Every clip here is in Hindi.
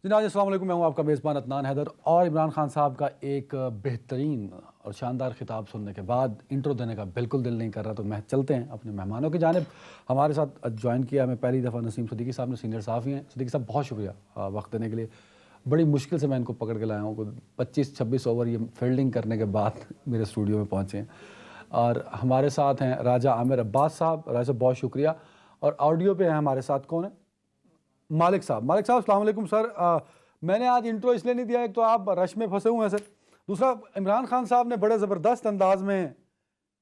जनाब अस्सलाम वालेकुम, मैं हूं आपका मेज़बान अदनान हैदर। और इमरान खान साहब का एक बेहतरीन और शानदार खिताब सुनने के बाद इंट्रो देने का बिल्कुल दिल नहीं कर रहा, तो मैं चलते हैं अपने मेहमानों की जानिब। हमारे साथ ज्वाइन किया हमें पहली दफ़ा नसीम सदीकी साहब ने, सीनियर साफ़ी हैं। सदीकी साहब बहुत शुक्रिया वक्त देने के लिए। बड़ी मुश्किल से मैं इनको पकड़ के लाया हूँ, 25-26 ओवर ये फील्डिंग करने के बाद मेरे स्टूडियो में पहुँचे हैं। और हमारे साथ हैं राजा आमिर अब्बास साहब। राजा साहब बहुत शुक्रिया। और ऑडियो पे हैं हमारे साथ कौन है? मालिक साहब। मालिक साहब अस्सलाम वालेकुम सर। मैंने आज इंट्रो इसलिए नहीं दिया, एक तो आप रश में फंसे हुए हैं सर, दूसरा इमरान खान साहब ने बड़े ज़बरदस्त अंदाज में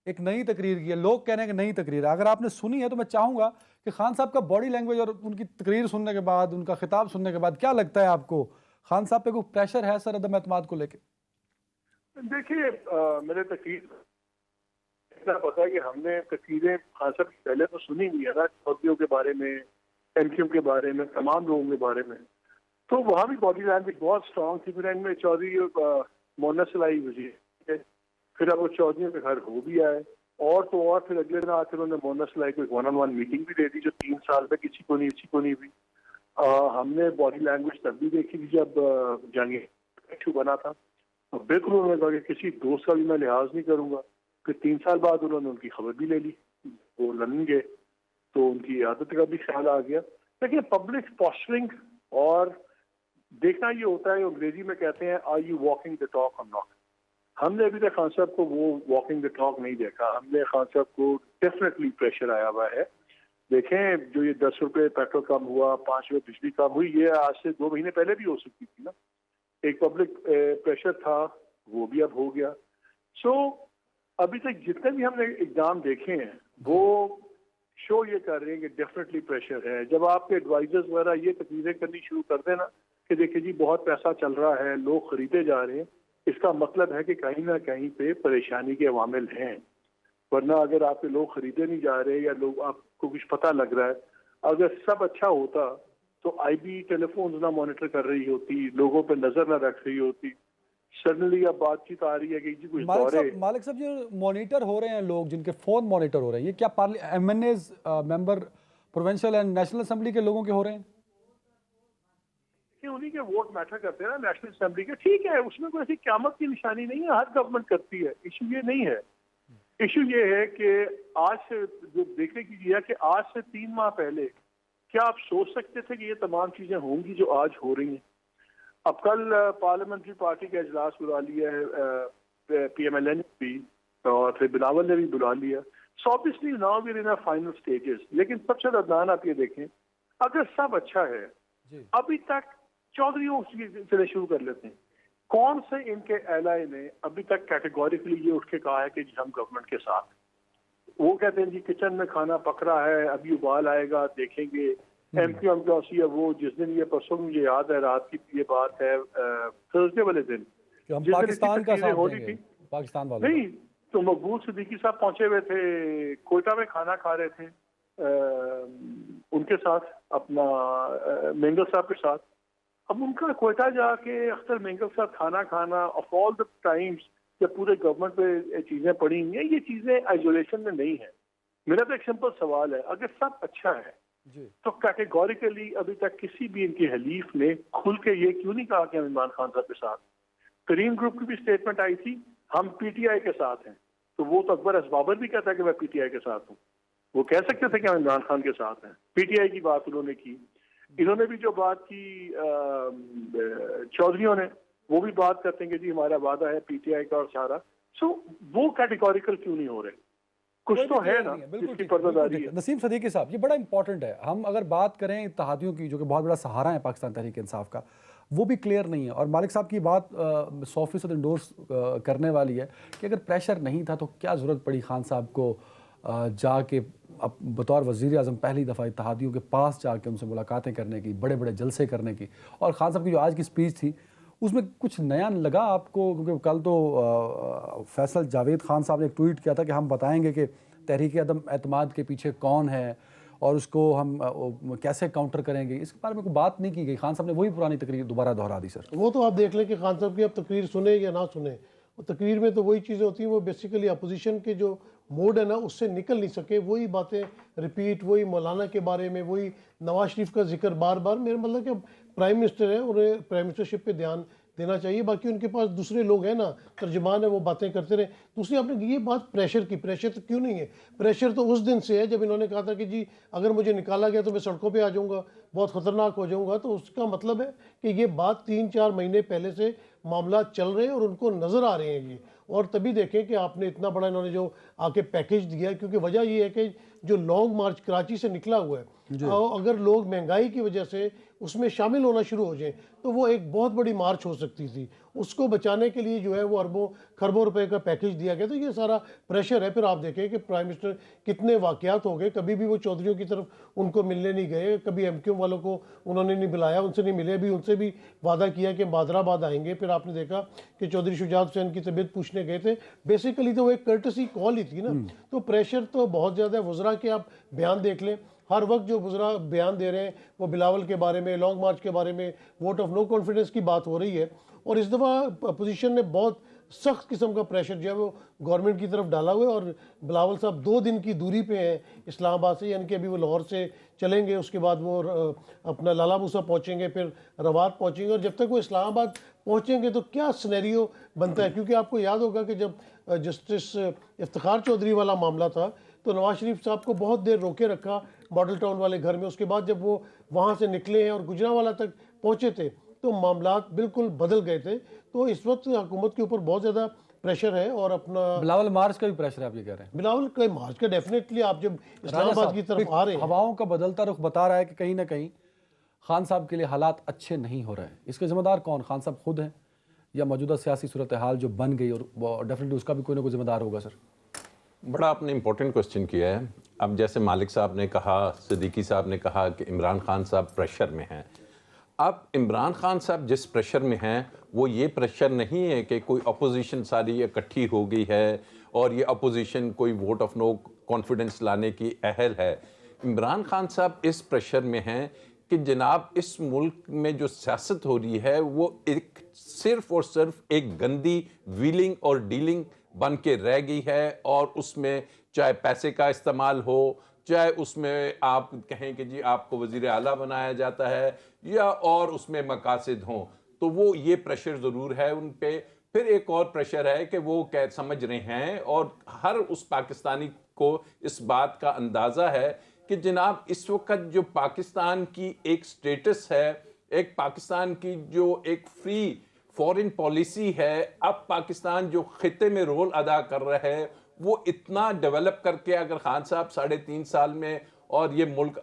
एक नई तकरीर की है। लोग कह रहे हैं कि नई तकरीर है, अगर आपने सुनी है तो मैं चाहूँगा कि खान साहब का बॉडी लैंग्वेज और उनकी तकरीर सुनने के बाद, उनका खिताब सुनने के बाद क्या लगता है आपको, खान साहब पे कोई प्रेशर है सर अदम एतमाद को लेके? देखिए, मेरे तकरीर इतना पता है कि हमने तकरीरें खान साहब की पहले तो सुनी हुई है ना, चौधरियों के बारे में, एमक्यूएम के बारे में, तमाम लोगों के बारे में, तो वहाँ भी बॉडी लैंग्वेज बहुत स्ट्रॉन्ग थी। फिर इनमें चौधरी मोहम्मद सलाई वजीर, फिर अब वो चौधरी के घर हो भी आए, और तो और फिर अगले दिन आकर उन्होंने मोहम्मद सलाई को 1-on-1 मीटिंग भी दे दी, जो 3 साल में किसी को नहीं हुई। हमने बॉडी लैंग्वेज तब भी देखी थी जब जंग इशू बना था, और बिल्कुल उन्होंने कहा कि किसी दोस्त का भी मैं लिहाज नहीं करूंगा। फिर 3 साल बाद उन्होंने उनकी खबर भी ले ली, वो लंदन गए, तो उनकी आदत का भी ख्याल आ गया। देखिए, पब्लिक पॉस्चरिंग और देखना ये होता है, अंग्रेजी में कहते हैं are you walking the talk और नॉट। हमने अभी तक खान साहब को वो वॉकिंग द टॉक नहीं देखा। हमने खान साहब को डेफिनेटली प्रेशर आया हुआ है। देखें, जो ये 10 रुपए पेट्रोल कम हुआ, 5 रुपए बिजली कम हुई, ये आज से 2 महीने पहले भी हो सकती थी ना। एक पब्लिक प्रेशर था, वो भी अब हो गया। सो अभी तक जितने भी हमने एग्जाम देखे हैं वो शो ये कर रहे हैं कि डेफिनेटली प्रेशर है। जब आपके एडवाइजर्स वगैरह ये तकरीरें करनी शुरू कर देना कि देखिए जी बहुत पैसा चल रहा है, लोग खरीदे जा रहे हैं, इसका मतलब है कि कहीं ना कहीं पे परेशानी के अवामिल हैं। वरना अगर आपके लोग खरीदे नहीं जा रहे या लोग आपको कुछ पता लग रहा है, अगर सब अच्छा होता तो आईबी टेलीफोन ना मॉनिटर कर रही होती, लोगों पर नजर ना रख रही होती। सडनली अब बातचीत आ रही है कि जी कुछ दौरे। मालिक साहब, जो मॉनिटर हो रहे हैं लोग, जिनके फोन मॉनिटर हो रहे हैं, ये क्या MNAs member provincial and national assembly के लोगों के हो रहे हैं? उन्हीं के वोट मैटर करते हैं ना नेशनल असेंबली के। ठीक है, उसमें कोई ऐसी क़यामत की निशानी नहीं है, हर गवर्नमेंट करती है। इशू ये नहीं है। इशू ये है कि आज से जो देखने की है कि आज से 3 माह पहले क्या आप सोच सकते थे कि ये तमाम चीजें होंगी जो आज हो रही हैं? अब कल पार्लियामेंट्री पार्टी का इजलास बुला लिया है पीएमएलएन भी, और फिर बिलावल ने भी बुला लिया। So obviously now we are in final stages. लेकिन सबसे अदनान आप ये देखें, अगर सब अच्छा है, अभी तक चौधरियों से शुरू कर लेते हैं, कौन से इनके एलआई ने अभी तक कैटेगोरिकली ये उठ के कहा है कि जी हम गवर्नमेंट के साथ? वो कहते हैं जी किचन में खाना पक रहा है, अभी उबाल आएगा, देखेंगे। एमक्यूएम का है वो, जिस दिन ये परसों मुझे याद है, रात की ये बात है, थर्सडे वाले दिन हम पाकिस्तान का साथ देंगे, पाकिस्तान वालों नहीं तो मकबूल सिद्दीकी साहब पहुंचे हुए थे, कोयटा में खाना खा रहे थे उनके साथ, अपना मेंगल साहब के साथ। अब उनका कोयटा जाके अख्तर मेंगल के साथ खाना खाना, ऑफ ऑल द टाइम्स जब पूरे गवर्नमेंट पे चीजें पड़ी हैं, ये चीजें आइसोलेशन में नहीं है। मेरा तो एक सिंपल सवाल है, अगर सब अच्छा है तो कैटेगोरिकली अभी तक किसी भी इनकी हलीफ ने खुल के ये क्यों नहीं कहा कि हम इमरान खान साहब के साथ? करीम ग्रुप की भी स्टेटमेंट आई थी, हम पीटीआई के साथ हैं, तो वो तो अकबर असबाबर भी कहता है कि मैं पीटीआई के साथ हूँ। वो कह सकते थे कि हम इमरान खान के साथ हैं। पीटीआई की बात उन्होंने की। इन्होंने भी जो बात की चौधरियों ने, वो भी बात करते हैं कि जी हमारा वादा है पीटीआई का और सारा। सो वो कैटेगोरिकल क्यों नहीं हो रहे? कुछ तो है ना जिसकी पर्दादारी है। नसीम सदीकी साहब, ये बड़ा इंपॉर्टेंट है। हम अगर बात करें इत्तेहादियों की, जो कि बहुत बड़ा सहारा है पाकिस्तान तहरीक इंसाफ का, वो भी क्लियर नहीं है। और मालिक साहब की बात 100% इंडोर्स करने वाली है कि अगर प्रेशर नहीं था तो क्या ज़रूरत पड़ी खान साहब को जाके अब बतौर वज़ीर आज़म पहली दफ़ा इत्तेहादियों के पास जाके उनसे मुलाकातें करने की, बड़े बड़े जलसे करने की। और खान साहब की जो आज की स्पीच थी उसमें कुछ नया लगा आपको? क्योंकि कल तो फैसल जावेद खान साहब ने एक ट्वीट किया था कि हम बताएंगे कि तहरीक अदम एतमाद के पीछे कौन है और उसको हम कैसे काउंटर करेंगे। इसके बारे में कोई बात नहीं की गई। खान साहब ने वही पुरानी तकरीर दोबारा दोहरा दी। सर, वो तो आप देख लें कि खान साहब की अब तकरीर सुने या ना सुने, और तकरीर में तो वही चीज़ें होती हैं, वो बेसिकली अपोजिशन के जो मोड है ना उससे निकल नहीं सके, वही बातें रिपीट, वही मौलाना के बारे में, वही नवाज शरीफ का जिक्र बार बार। मेरा मतलब कि प्राइम मिनिस्टर है, उन्हें प्राइम मिनिस्टरशिप पे ध्यान देना चाहिए, बाकी उनके पास दूसरे लोग हैं ना, तर्जमान है, वो बातें करते रहे। दूसरी आपने ये बात प्रेशर की, प्रेशर तो क्यों नहीं है? प्रेशर तो उस दिन से है जब इन्होंने कहा था कि जी अगर मुझे निकाला गया तो मैं सड़कों पे आ जाऊंगा, बहुत ख़तरनाक हो जाऊंगा। तो उसका मतलब है कि ये बात 3-4 महीने पहले से मामला चल रहे हैं और उनको नज़र आ रहे हैं ये। और तभी देखें कि आपने इतना बड़ा इन्होंने जो आके पैकेज दिया, क्योंकि वजह ये है कि जो लॉन्ग मार्च कराची से निकला हुआ है, अगर लोग महंगाई की वजह से उसमें शामिल होना शुरू हो जाएं तो वो एक बहुत बड़ी मार्च हो सकती थी। उसको बचाने के लिए जो है वो अरबों खरबों रुपए का पैकेज दिया गया। तो ये सारा प्रेशर है। फिर आप देखें कि प्राइम मिनिस्टर कितने वाकयात हो गए, कभी भी वो चौधरियों की तरफ उनको मिलने नहीं गए, कभी एमक्यू वालों को उन्होंने नहीं बुलाया, उनसे नहीं मिले, भी उनसे भी वादा किया कि बादराबाद आएंगे। फिर आपने देखा कि चौधरी शुजात हुसैन की तबीयत पूछने गए थे, बेसिकली तो वो एक कर्टसी कॉल ही थी ना। तो प्रेशर तो बहुत ज़्यादा है। वज़रा के आप बयान देख लें, हर वक्त जो वज़रा बयान दे रहे हैं वो बिलावल के बारे में, लॉन्ग मार्च के बारे में, वोट ऑफ नो कॉन्फिडेंस की बात हो रही है। और इस दफ़ा अपोजिशन ने बहुत सख्त किस्म का प्रेशर जो है वो गवर्नमेंट की तरफ डाला हुआ है। और बिलावल साहब 2 दिन की दूरी पे हैं इस्लामाबाद से, यानी कि अभी वो लाहौर से चलेंगे, उसके बाद वो अपना लाला मूसा पहुँचेंगे, फिर रवात पहुँचेंगे। और जब तक वो इस्लामाबाद पहुँचेंगे तो क्या सिनेरियो बनता है, क्योंकि आपको याद होगा कि जब जस्टिस इफ्तिखार चौधरी वाला मामला था तो नवाज शरीफ साहब को बहुत देर रोके रखा मॉडल टाउन वाले घर में। उसके बाद जब वो वहाँ से निकले हैं और गुजरांवाला तक पहुँचे थे तो मामलात बिल्कुल बदल गए थे। तो इस वक्त हुकूमत के ऊपर बहुत ज़्यादा प्रेशर है। और अपना बिलावल मार्च का भी प्रेशर है, आप ये कह रहे हैं? बिलावल का मार्च का डेफिनेटली, आप जब इस्लामाबाद की तरफ आ रहे हैं, हवाओं का बदलता रुख बता रहा है कि कहीं ना कहीं खान साहब के लिए हालात अच्छे नहीं हो रहे हैं। इसके जिम्मेदार कौन, खान साहब खुद हैं या मौजूदा सियासी सूरत हाल जो बन गई, और डेफिनेटली उसका भी कोई ना कोई जिम्मेदार होगा? सर, बड़ा आपने इंपॉर्टेंट क्वेश्चन किया है। अब जैसे मालिक साहब ने कहा, सिद्दीकी साहब ने कहा कि इमरान खान साहब प्रेशर में हैं। अब इमरान खान साहब जिस प्रेशर में हैं वो ये प्रेशर नहीं है कि कोई अपोजिशन सारी इकट्ठी हो गई है और ये अपोजिशन कोई वोट ऑफ नो कॉन्फिडेंस लाने की अहल है। इमरान खान साहब इस प्रेशर में हैं कि जनाब इस मुल्क में जो सियासत हो रही है वो एक सिर्फ और सिर्फ एक गंदी व्हीलिंग और डीलिंग बन के रह गई है। और उसमें चाहे पैसे का इस्तेमाल हो, चाहे उसमें आप कहें कि जी आपको वजीर आला बनाया जाता है, या और उसमें मकासद हों, तो वो ये प्रेशर ज़रूर है उन पे। फिर एक और प्रेशर है कि वो क्या समझ रहे हैं, और हर उस पाकिस्तानी को इस बात का अंदाज़ा है कि जनाब इस वक्त जो पाकिस्तान की एक स्टेटस है, एक पाकिस्तान की जो एक फ्री फॉरेन पॉलिसी है, अब पाकिस्तान जो खिते में रोल अदा कर रहा है वो इतना डेवलप करके अगर खान साहब 3.5 साल में और ये मुल्क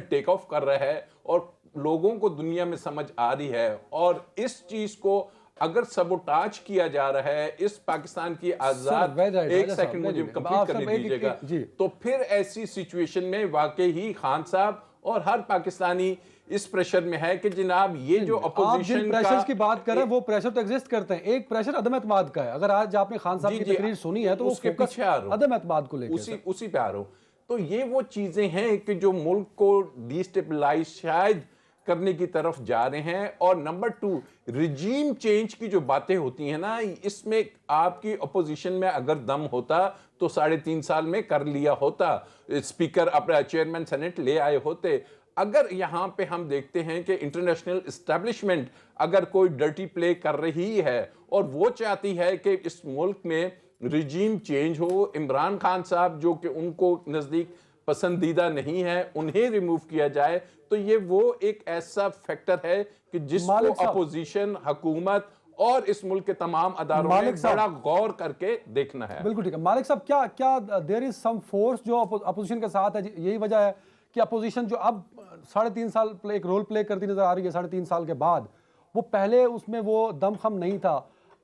टेक ऑफ कर रहा है और लोगों को दुनिया में समझ आ रही है, और इस चीज को अगर सबोटाज किया जा रहा है, इस पाकिस्तान की आजाद, एक सेकंड मुझे कंप्लीट करने दीजिएगा, तो फिर ऐसी सिचुएशन में वाकई ही खान साहब और हर पाकिस्तानी इस प्रेशर में है कि जनाब ये जो अपोजिशन प्रेशर की बात कर रहे हैं वो प्रेशर तो एग्जिस्ट करते हैं। एक प्रेशर अदम एतमाद का है। अगर आज आपने खान साहब की तकरीर सुनी है तो उसके पीछे आ रहा हूं, अदम एतमाद को लेकर उसी पे आ रहा हूं। तो ये वो चीजें हैं कि जो मुल्क को डिस्टेबलाइज शायद करने की तरफ जा रहे हैं। और नंबर 2, रिजीम चेंज की जो बातें होती हैं ना, इसमें आपकी अपोजिशन में अगर दम होता तो 3.5 साल में कर लिया होता, स्पीकर अपना चेयरमैन सेनेट ले आए होते। अगर यहां पे हम देखते हैं कि इंटरनेशनल एस्टेब्लिशमेंट अगर कोई डर्टी प्ले कर रही है और वो चाहती है कि इस मुल्क में रिजीम चेंज हो, इमरान खान साहब जो कि उनको नजदीक पसंदीदा नहीं है उन्हें रिमूव किया जाए, तो ये वो एक ऐसा फैक्टर है कि जिसको अपोजिशन, हुकूमत और इस मुल्क के तमाम अदारों ने बड़ा गौर करके देखना है। बिल्कुल ठीक है मालिक साहब, क्या देयर इज सम फोर्स जो अपोजिशन के साथ है? यही वजह है कि अपोजिशन जो अब 3.5 साल एक रोल प्ले करती नजर आ रही है 3.5 साल के बाद, वो पहले उसमें वो दमखम नहीं था,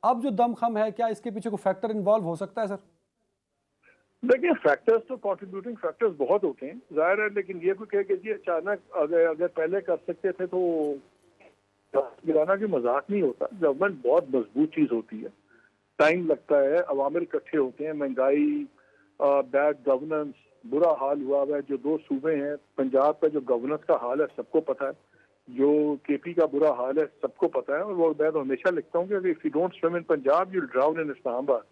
अब जो दमखम है, क्या इसके पीछे कोई फैक्टर इन्वॉल्व हो सकता है? सर देखिए, फैक्टर्स तो कंट्रीब्यूटिंग फैक्टर्स बहुत होते हैं, जाहिर है, लेकिन ये कोई कहे कि जी अचानक अगर पहले कर सकते थे तो गिराना की मजाक नहीं होता। गवर्नमेंट बहुत मजबूत चीज होती है, टाइम लगता है, अवामिल इकट्ठे होते हैं, महंगाई, बैड गवर्नेंस, बुरा हाल हुआ है। जो 2 सूबे हैं, पंजाब का जो गवर्नेंस का हाल है सबको पता है, जो केपी का बुरा हाल है सबको पता है, और वो मैं तो हमेशा लिखता हूँ कि if you don't swim in Punjab you drown in Islamabad.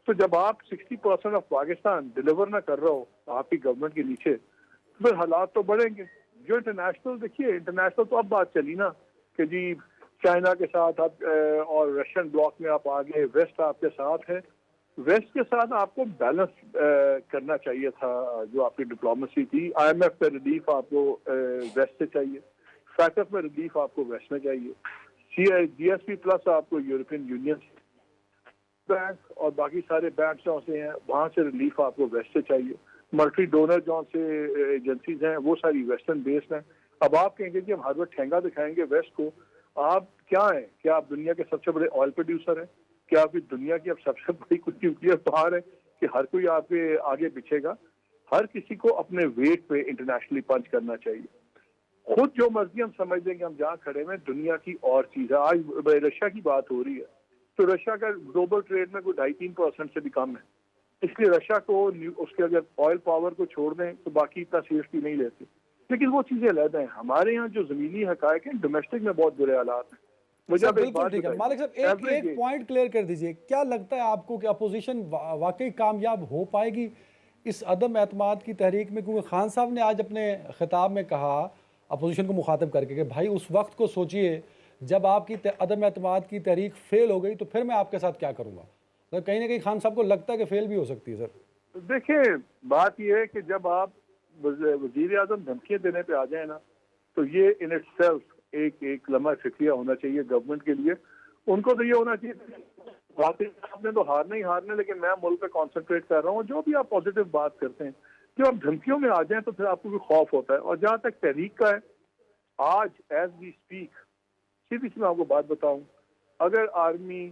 तो जब आप 60% ऑफ पाकिस्तान डिलीवर ना कर रहे हो आपकी गवर्नमेंट के नीचे, तो फिर हालात तो बढ़ेंगे। जो इंटरनेशनल, देखिए इंटरनेशनल तो अब बात चली ना कि जी चाइना के साथ आप और रशियन ब्लॉक में आप आगे, वेस्ट आपके साथ है। वेस्ट के साथ आपको बैलेंस करना चाहिए था। जो आपकी डिप्लोमेसी थी, IMF में रिलीफ आपको वेस्ट से चाहिए, फैकफ में रिलीफ आपको वेस्ट में चाहिए, GSP प्लस आपको यूरोपियन यूनियन बैंक और बाकी सारे बैंक जो से हैं वहाँ से रिलीफ आपको वेस्ट से चाहिए। मल्टी डोनर जो से एजेंसीज हैं वो सारी वेस्टर्न बेस्ड हैं। अब आप कहेंगे कि हम हर वक्त ठेंगा दिखाएंगे वेस्ट को। आप क्या हैं? क्या आप दुनिया के सबसे बड़े ऑयल प्रोड्यूसर हैं? क्या आपकी दुनिया की अब सबसे बड़ी कुछ न्यूक्लियर पावर है कि हर कोई आपके आगे पीछेगा? हर किसी को अपने वेट पे इंटरनेशनली पंच करना चाहिए। खुद जो मर्जी हम समझ दें कि हम जहाँ खड़े हैं दुनिया की और चीज है। आज रशिया की बात हो रही है तो रशिया का ग्लोबल ट्रेड में कोई 2.5-3% से भी कम है। इसलिए रशिया को उसके अगर ऑयल पावर को छोड़ दें तो बाकी इतना सीरियसली नहीं लेते। लेकिन वो चीजें अलग हैं। हमारे यहाँ जो जमीनी हकायक है, डोमेस्टिक में बहुत बुरे हालात हैं। मुझे अब एक बिल्कुल बात ठीक है मालिक साहब, एक पॉइंट क्लियर कर दीजिए। क्या लगता है आपको कि अपोजिशन वाकई कामयाब हो पाएगी इस अदम एतमाद की तहरीक में? क्योंकि खान साहब ने आज अपने खिताब में कहा अपोजिशन को मुखातब करके कि भाई उस वक्त को सोचिए जब आपकी अदम एतमाद की तहरीक फेल हो गई तो फिर मैं आपके साथ क्या करूँगा। तो कहीं ना कहीं खान साहब को लगता है कि फेल भी हो सकती है। सर देखिए बात यह है कि जब आप वजीर आजम धमकियाँ देने पे आ जाए ना, तो ये इन इटसेल्फ एक लम्हा फिक्रिया होना चाहिए गवर्नमेंट के लिए। उनको तो ये होना चाहिए आपने तो हारना ही हारना, लेकिन मैं मुल्क पे कॉन्सेंट्रेट कर रहा हूँ। जो भी आप पॉजिटिव बात करते हैं, जब आप धमकियों में आ जाएं तो फिर आपको भी खौफ होता है। और जहाँ तक तहरीक का है, आज एज वी स्पीक सीधी सी मैं आपको बात बताऊं, अगर आर्मी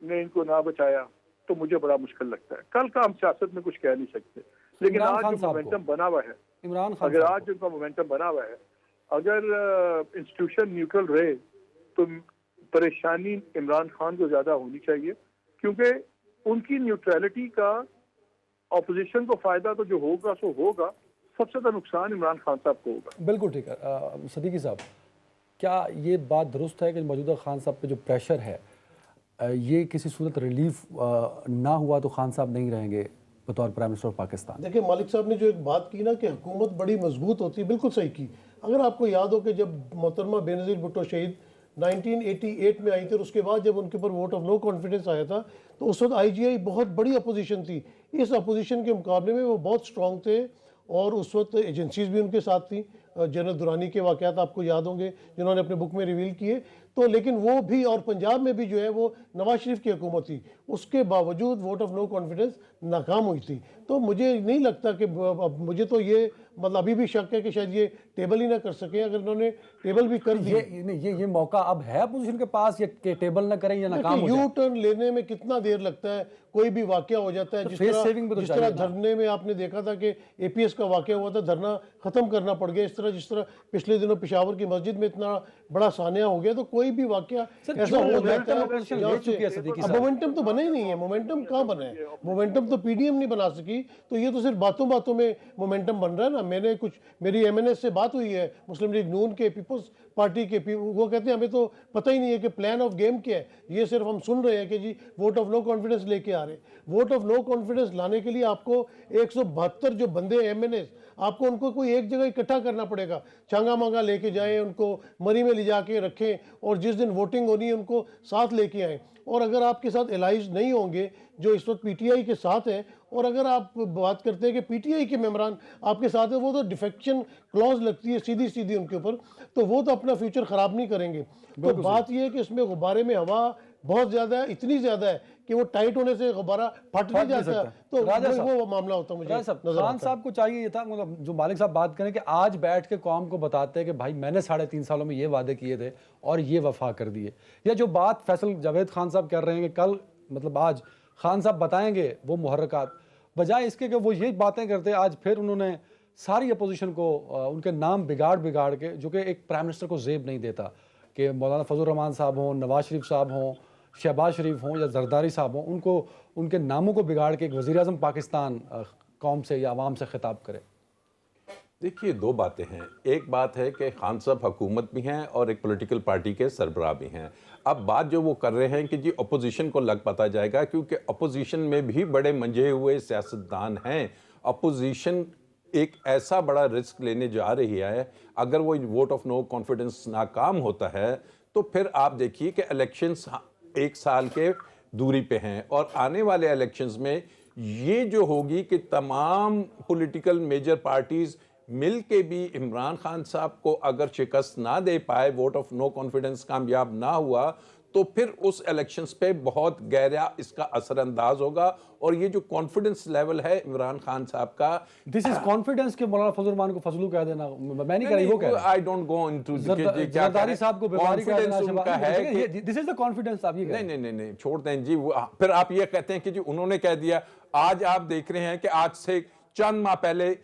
ने इनको ना बचाया तो मुझे बड़ा मुश्किल लगता है। कल का हम सियासत में कुछ कह नहीं सकते, लेकिन आज जो मोमेंटम बना हुआ है, अगर आज जो मोमेंटम बना हुआ है, अगर इंस्टीट्यूशन न्यूट्रल रहे तो परेशानी इमरान खान को ज्यादा होनी चाहिए, क्योंकि उनकी न्यूट्रलिटी का ऑपोजिशन को फायदा तो जो होगा सो होगा, सबसे ज्यादा नुकसान इमरान खान साहब को होगा। बिल्कुल ठीक है। सदीकी साहब, क्या ये बात दुरुस्त है कि मौजूदा खान साहब पे जो प्रेशर है, ये किसी सूरत रिलीफ ना हुआ तो खान साहब नहीं रहेंगे बतौर प्राइम मिनिस्टर ऑफ पाकिस्तान? देखिए मालिक साहब ने जो एक बात की ना कि हुकूमत बड़ी मजबूत होती है, बिल्कुल सही की। अगर आपको याद हो कि जब मोहतरमा बेनज़ीर भुट्टो शहीद 1988 में आई थी और उसके बाद जब उनके ऊपर वोट ऑफ नो कॉन्फिडेंस आया था तो उस वक्त IGI बहुत बड़ी अपोजिशन थी। इस अपोजिशन के मुकाबले में वो बहुत स्ट्रॉन्ग थे और उस वक्त एजेंसीज भी उनके साथ थी। जनरल दुरानी के वाक़यात आपको याद होंगे जिन्होंने अपने बुक में रिवील किए। तो लेकिन वो भी, और पंजाब में भी जो है वो नवाज शरीफ की हुकूमत थी, उसके बावजूद वोट ऑफ नो कॉन्फिडेंस नाकाम हुई थी। तो मुझे नहीं लगता कि, मुझे तो ये मतलब अभी भी शक है कि शायद ये टेबल ही ना कर सके। अगर उन्होंने टेबल भी कर दिया, ये मौका अब है अपोजिशन के पास ये कि टेबल ना करें या नाकाम हो जाए। यू टर्न लेने में कितना देर लगता है, कोई भी वाकया हो जाता है। जिस तरह धरने में आपने देखा था कि APS का वाकया हुआ था, धरना खत्म करना पड़ गया। जिस तरह पिछले दिनों पेशावर की मस्जिद में इतना बड़ा सानिया हो गया, तो कोई भी वाकया ऐसा हो जाता है। मोमेंटम तो बना ही नहीं है। मोमेंटम कहाँ बना है? मोमेंटम तो PDM नहीं बना सकी, तो ये तो सिर्फ बातों बातों में मोमेंटम बन रहा है ना। मैंने कुछ, मेरी MNS से बात हुई है, मुस्लिम लीग नून के, पीपल्स पार्टी के, वो कहते हैं हमें तो पता ही नहीं है कि प्लान ऑफ गेम क्या है। ये सिर्फ हम सुन रहे हैं कि जी वोट ऑफ नो कॉन्फिडेंस लेके आ रहे। वोट ऑफ नो कॉन्फिडेंस लाने के लिए आपको 172 जो बंदे MNS, आपको उनको कोई एक जगह इकट्ठा करना पड़ेगा। चांगा मांगा लेके जाए, उनको मरी में ले जाके रखें और जिस दिन वोटिंग होनी है उनको साथ लेके आएँ। और अगर आपके साथ एलाइज नहीं होंगे जो इस वक्त PTI के साथ हैं, और अगर आप बात करते हैं कि PTI के मेंबरान आपके साथ है, वो तो डिफेक्शन क्लॉज लगती है सीधी सीधी उनके ऊपर, तो वो तो अपना फ्यूचर ख़राब नहीं करेंगे। तो बात ये है कि इसमें गुब्बारे में हवा बहुत ज़्यादा है, इतनी ज़्यादा है कि वो टाइट होने से गुब्बारा फट नहीं जाता। तो वो मामला होता है। मुझे खान साहब को चाहिए ये था, मतलब जो मालिक साहब बात करें कि आज बैठ के कौम को बताते हैं कि भाई मैंने 3.5 सालों में ये वादे किए थे और ये वफा कर दिए, या जो बात फैसल जावेद खान साहब कर रहे हैं कि कल मतलब आज खान साहब बताएंगे वो मुहर्रकात, बजाय इसके कि वो ये बातें करते आज फिर उन्होंने सारी अपोजिशन को उनके नाम बिगाड़ के, जो कि एक प्राइम मिनिस्टर को जेब नहीं देता, कि मौलाना फजल रहमान साहब हों, नवाज शरीफ साहब हों, शहबाज शरीफ हों या जरदारी साहब हों, उनको उनके नामों को बिगाड़ के एक वज़ीर आज़म पाकिस्तान कौम से या आवाम से खिताब करे। देखिए, दो बातें हैं। एक बात है कि खान साहब हुकूमत भी हैं और एक पॉलिटिकल पार्टी के सरबराह भी हैं। अब बात जो वो कर रहे हैं कि जी अपोजिशन को लग पता जाएगा, क्योंकि अपोजिशन में भी बड़े मंझे हुए सियासतदान हैं। अपोजिशन एक ऐसा बड़ा रिस्क लेने जा रही है, अगर वो वोट ऑफ नो कॉन्फिडेंस नाकाम होता है तो फिर आप देखिए कि इलेक्शंस 1 साल के दूरी पे हैं, और आने वाले इलेक्शंस में ये जो होगी कि तमाम पॉलिटिकल मेजर पार्टीज मिल के भी इमरान खान साहब को अगर शिकस्त ना दे पाए, वोट ऑफ नो कॉन्फिडेंस कामयाब ना हुआ, तो फिर उस इलेक्शंस पे बहुत गहरा इसका असरअंदाज होगा। और ये जो कॉन्फिडेंस लेवल है इमरान खान साहब का, दिस इज कॉन्फिडेंस के मौलाना फजल रहमान को फजलू कह देना, मैं नहीं कह रही, वो कह रहे हैं। I don't go into Zardari साहब को बीमारी का कॉन्फिडेंस उनका है। दिस इज द कॉन्फिडेंस आप ये कह रहे हैं। नहीं, छोड़ दें जी। फिर आप ये कहते हैं कि जी उन्होंने कह दिया। आज आप देख रहे हैं कि आज से चंद माह पहले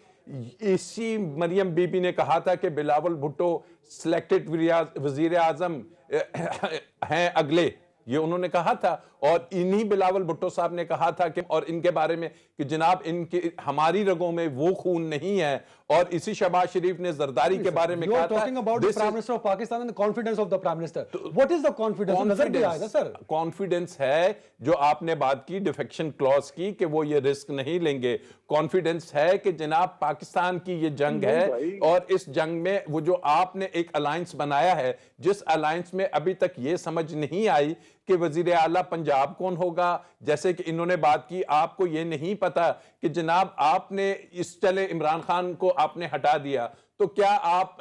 इसी मरियम बीबी ने कहा था कि बिलावल भुट्टो सिलेक्टेड वजीर आजम हैं अगले, ये उन्होंने कहा था। और इन्हीं बिलावल भुट्टो साहब ने कहा था कि और इनके बारे में कि जनाब इनके हमारी रगों में वो खून नहीं है। और इसी शहबाज शरीफ ने जरदारी के बारे में कहा था। कॉन्फिडेंस है जो आपने बात की डिफेक्शन क्लॉज की कि वो ये रिस्क नहीं लेंगे। कॉन्फिडेंस है कि जनाब पाकिस्तान की ये जंग है, और इस जंग में वो जो आपने एक अलायंस बनाया है, जिस अलायंस में अभी तक ये समझ नहीं आई कि वजीर आला पंजाब कौन होगा। जैसे कि इन्होंने बात की, आपको ये नहीं पता कि जनाब आपने इस चले इमरान खान को आपने हटा दिया, तो क्या आप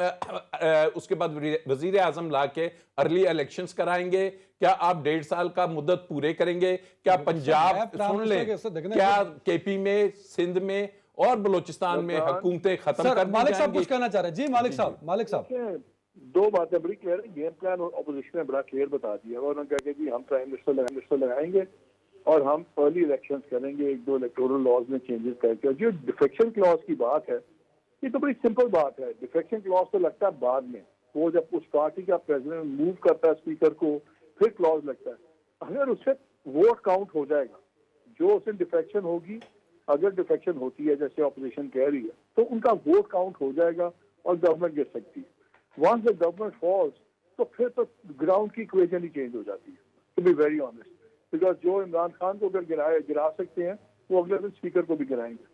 उसके बाद वजीर आजम लाके अर्ली इलेक्शंस कराएंगे? क्या आप 1.5 साल का मुद्दत पूरे करेंगे? क्या पंजाब सुन लें, क्या केपी में, सिंध में और बलोचिस्तान में हुकूमतें खत्म कर दी मालिक साहब जाएंगी? कुछ कहना चाह रहे हैं जी। मालिक साहब दो बातें बड़ी क्लियर है। गेम प्लान और अपोजिशन ने बड़ा क्लियर बता दिया, और उन्होंने कहा कि जी हम प्राइम मिनिस्टर लगाएंगे और हम अर्ली इलेक्शंस करेंगे, 1-2 इलेक्टोरल लॉज में चेंजेस करके। और जो डिफेक्शन क्लॉज की बात है, ये तो बड़ी सिंपल बात है। डिफेक्शन क्लॉज तो लगता है बाद में, वो जब उस पार्टी का प्रेसिडेंट मूव करता है स्पीकर को, फिर क्लॉज लगता है। अगर उससे वोट काउंट हो जाएगा, जो उससे डिफेक्शन होगी, अगर डिफेक्शन होती है जैसे अपोजिशन कह रही है, तो उनका वोट काउंट हो जाएगा और गवर्नमेंट गिर सकती है। Once the government falls, तो फिर तो ग्राउंड की इक्वेशन ही चेंज हो जाती है, to be very honest. Because जो इमरान खान को अगर गिरा सकते हैं, वो अगले दिन स्पीकर को भी गिराएंगे।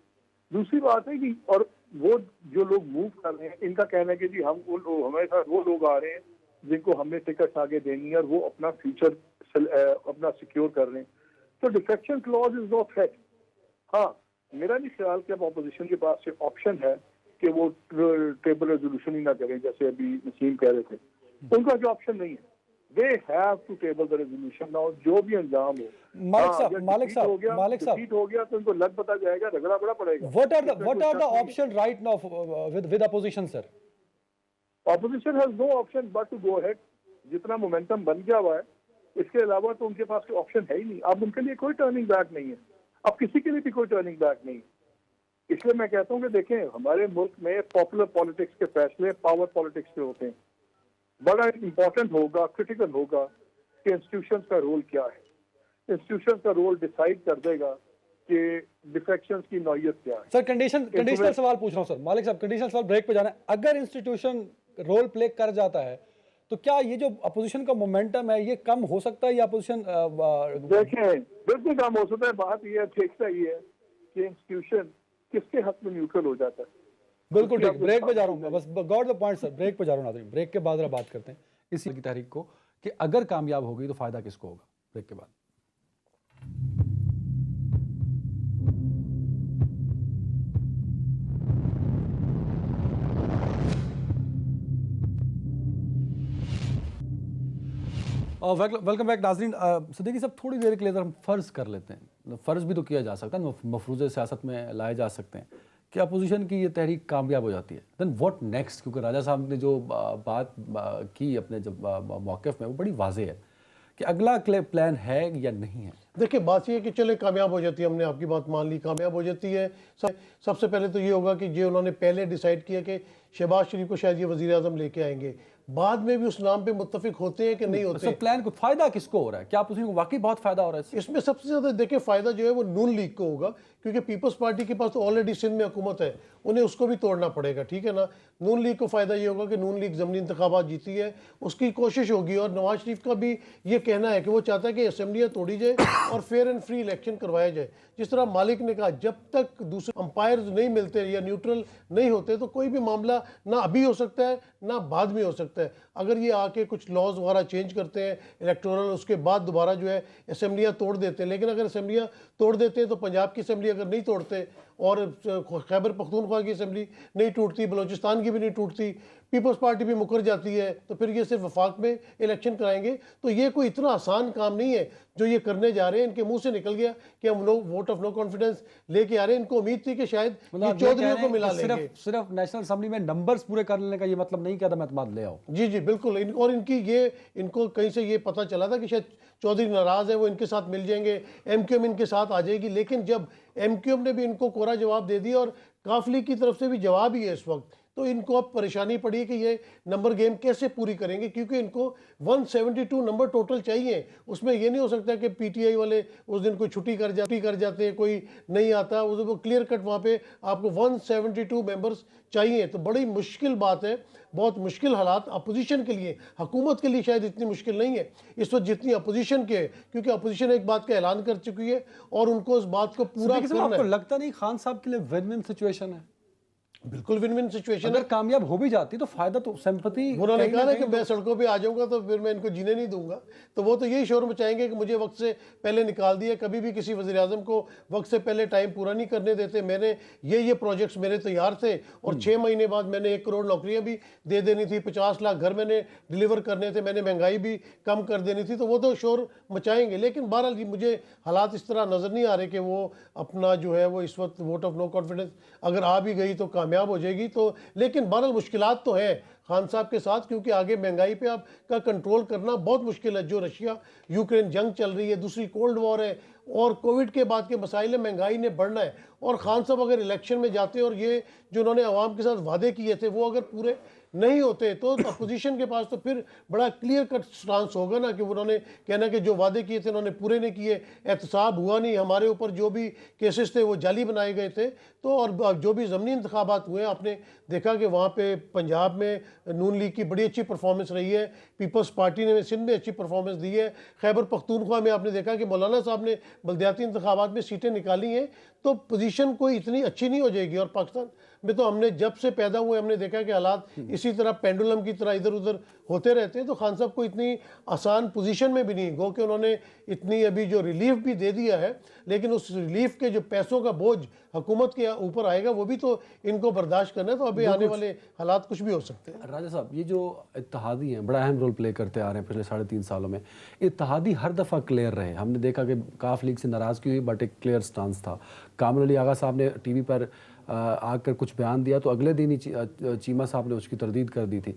दूसरी बात है कि और वो जो लोग मूव कर रहे हैं, इनका कहना है कि जी हम हमारे साथ वो लोग आ रहे हैं जिनको हमने टिकट आगे देनी है और वो अपना फ्यूचर अपना सिक्योर कर रहे हैं। तो defection clause is not threat. हाँ, मेरा नहीं ख्याल कि अब ऑपोजिशन के पास ऑप्शन है कि वो टेबल रेजोल्यूशन ही ना करें, जैसे अभी नसीम कह रहे थे। उनका जो ऑप्शन नहीं है, they have to table the resolution now, जो भी अंजाम हो। मालिक साहब डिफीट हो गया तो इनको लग पता जाएगा, रगड़ा बड़ा पड़ेगा। What are the option right now with opposition, sir? Opposition has no option but to go ahead. जितना मोमेंटम बन गया हुआ है, इसके अलावा तो उनके पास कोई ऑप्शन है ही नहीं। अब उनके लिए कोई टर्निंग बैक नहीं है, अब किसी के लिए भी कोई टर्निंग बैक नहीं। इसलिए मैं कहता हूँ कि देखें, हमारे मुल्क में पॉपुलर पॉलिटिक्स के फैसले पावर पॉलिटिक्स पे होते हैं। बड़ा इंपॉर्टेंट होगा, क्रिटिकल होगा कि इंस्टीट्यूशंस का रोल क्या है। इंस्टीट्यूशंस का रोल डिसाइड कर देगा कि डिफेक्शंस की नौयत क्या है। सर कंडीशनल सवाल पूछ रहा हूँ सर। मालिक साहब कंडीशनल सवाल, ब्रेक पे जाना है। अगर इंस्टीट्यूशन रोल प्ले कर जाता है तो क्या ये जो अपोजिशन का मोमेंटम है ये कम हो सकता है या अपोजिशन देखें बिल्कुल कम हो सकता है। बात ये देखता ही है कि इंस्टीट्यूशन किसके हक में न्यूट्रल हो जाता है। बिल्कुल ठीक। ब्रेक पे जा रहा हूँ, बस got the point sir. Break पे जा रहा हूँ नाज़रीन। ब्रेक के बाद बात करते हैं इसी की तहरीक को कि अगर कामयाब होगी तो फायदा किसको होगा। ब्रेक के बाद वेलकम बैक नाज़रीन। सिद्दीकी साहब, थोड़ी देर के लिए हम फ़र्ज़ कर लेते हैं, फ़र्ज़ भी तो किया जा सकता है, मफरूज़ सियासत में लाए जा सकते हैं कि अपोजिशन की ये तहरीक कामयाब हो जाती है, देन व्हाट नेक्स्ट? क्योंकि राजा साहब ने जो बात की अपने जब मौक़िफ़ में, वो बड़ी वाज़ेह है कि अगला प्लान है या नहीं है। देखिए, बात ये है कि चले कामयाब हो जाती है, हमने आपकी बात मान ली, कामयाब हो जाती है। सबसे पहले तो ये होगा कि जो उन्होंने पहले डिसाइड किया कि शहबाज शरीफ को शायद ये वज़ीर आज़म लेके आएंगे, बाद में भी उस नाम पे मुत्तफिक होते हैं कि नहीं होते। प्लान को फ़ायदा किसको हो रहा है? क्या अपोजिशन को वाकई बहुत फ़ायदा हो रहा है इसमें? सबसे ज़्यादा देखिए फ़ायदा जो है वो नून लीग को होगा, क्योंकि पीपल्स पार्टी के पास तो ऑलरेडी सिंध में हुकूमत है, उन्हें उसको भी तोड़ना पड़ेगा, ठीक है ना। नून लीग को फ़ायदा ये होगा कि नून लीग ज़मीनी इंतखाबात जीती है, उसकी कोशिश होगी, और नवाज शरीफ का भी ये कहना है कि वो चाहता है कि असम्बलियाँ तोड़ी जाए और फेयर एंड फ्री इलेक्शन करवाया जाए। जिस तरह मालिक ने कहा, जब तक दूसरे अंपायर्स नहीं मिलते या न्यूट्रल नहीं होते तो कोई भी मामला ना अभी हो सकता है ना बाद में हो सकता है। अगर ये आके कुछ लॉज वगैरह चेंज करते हैं इलेक्टोरल, उसके बाद दोबारा जो है असम्बलियाँ तोड़ देते हैं, लेकिन अगर असम्बलियाँ तोड़ देते हैं तो पंजाब की असम्बली अगर नहीं तोड़ते और खैबर पख्तूनख्वा की असम्बली नहीं टूटती, बलोचिस्तान की भी नहीं टूटती, पीपल्स पार्टी भी मुकर जाती है, तो फिर ये सिर्फ वफाक में इलेक्शन कराएंगे। तो ये कोई इतना आसान काम नहीं है जो ये करने जा रहे हैं। इनके मुंह से निकल गया कि हम लोग वोट ऑफ नो कॉन्फिडेंस लेके आ रहे हैं। इनको उम्मीद थी कि शायद ये चौधरियों को मिला लेंगे। सिर्फ नेशनल असम्बली में नंबर्स पूरे कर लेने का ये मतलब नहीं कि अदम एतमाद ले आओ। जी जी बिल्कुल। और इनको कहीं से ये पता चला था कि शायद चौधरी नाराज है, वो इनके साथ मिल जाएंगे, एमक्यूएम इनके साथ आ जाएगी, लेकिन जब एमक्यूएम ने भी इनको कोरा जवाब दे दिया और काफली की तरफ से भी जवाब ही है इस वक्त, तो इनको अब परेशानी पड़ी है कि ये नंबर गेम कैसे पूरी करेंगे, क्योंकि इनको 172 नंबर टोटल चाहिए। उसमें ये नहीं हो सकता कि पीटीआई वाले उस दिन कोई छुट्टी कर जाते हैं, कोई नहीं आता, वो क्लियर कट वहाँ पे आपको 172 मेंबर्स चाहिए। तो बड़ी मुश्किल बात है, बहुत मुश्किल हालात अपोजिशन के लिए, हुकूमत के लिए शायद इतनी मुश्किल नहीं है इस वक्त जितनी अपोजिशन के, क्योंकि अपोजिशन एक बात का ऐलान कर चुकी है और उनको उस बात को पूरा करना है। आपको लगता नहीं खान साहब के लिए विन विन सिचुएशन है? बिल्कुल विन विन सिचुएशन। अगर कामयाब हो भी जाती तो फायदा तो सिंपैथी, उन्होंने कहा ना कि मैं सड़कों पे आ जाऊंगा तो फिर मैं इनको जीने नहीं दूंगा, तो वो तो यही शोर मचाएंगे कि मुझे वक्त से पहले निकाल दिया। कभी भी किसी वज़ीर आज़म को वक्त से पहले टाइम पूरा नहीं करने देते। मैंने ये प्रोजेक्ट्स मेरे तैयार थे और 6 महीने बाद मैंने 1 करोड़ नौकरियां भी दे देनी थी, 50 लाख घर मैंने डिलीवर करने थे, मैंने महंगाई भी कम कर देनी थी, तो वो तो शोर मचाएंगे। लेकिन बहरहाल मुझे हालात इस तरह नज़र नहीं आ रहे कि वो अपना जो है वो इस वक्त वोट ऑफ नो कॉन्फिडेंस अगर आ भी गई तो कामयाब हो जाएगी। तो लेकिन बहरहाल मुश्किलात तो है खान साहब के साथ, क्योंकि आगे महंगाई पे आपका कंट्रोल करना बहुत मुश्किल है। जो रशिया यूक्रेन जंग चल रही है, दूसरी कोल्ड वॉर है और कोविड के बाद के मसाइल, महंगाई ने बढ़ना है। और खान साहब अगर इलेक्शन में जाते और ये जो उन्होंने आवाम के साथ वादे किए थे वो अगर पूरे नहीं होते तो अपोजिशन के पास तो फिर बड़ा क्लियर कट स्टांस होगा ना कि उन्होंने कहना कि जो वादे किए थे उन्होंने पूरे नहीं किए, एहतसाब हुआ नहीं, हमारे ऊपर जो भी केसेस थे वो जाली बनाए गए थे। तो और जो भी ज़मीनी इंतखाबात हुए आपने देखा कि वहाँ पे पंजाब में नून लीग की बड़ी अच्छी परफॉर्मेंस रही है, पीपल्स पार्टी ने सिंध में अच्छी परफॉर्मेंस दी है, खैबर पख्तूनख्वा में आपने देखा कि मौलाना साहब ने बल्दियाती इंतखाबात में सीटें निकाली हैं। तो पोजीशन कोई इतनी अच्छी नहीं हो जाएगी। और पाकिस्तान में तो हमने जब से पैदा हुए हमने देखा कि हालात इसी तरह पेंडुलम की तरह इधर उधर होते रहते हैं। तो खान साहब को इतनी आसान पोजीशन में भी नहीं, गो कि उन्होंने इतनी अभी जो रिलीफ भी दे दिया है, लेकिन उस रिलीफ के जो पैसों का बोझ हुकूमत के ऊपर आएगा वो भी तो इनको बर्दाश्त करना है। तो अभी आने वाले हालात कुछ भी हो सकते हैं। राजा साहब, ये जो इत्तेहादी हैं बड़ा अहम रोल प्ले करते आ रहे हैं पिछले 3.5 सालों में। इत्तेहादी हर दफ़ा क्लियर रहे, हमने देखा कि काफ लीग से नाराज़गी हुई बट एक क्लियर स्टांस था। कामिल अली आगा साहब ने टीवी पर आकर कुछ बयान दिया तो अगले दिन ही चीमा साहब ने उसकी तरदीद कर दी थी।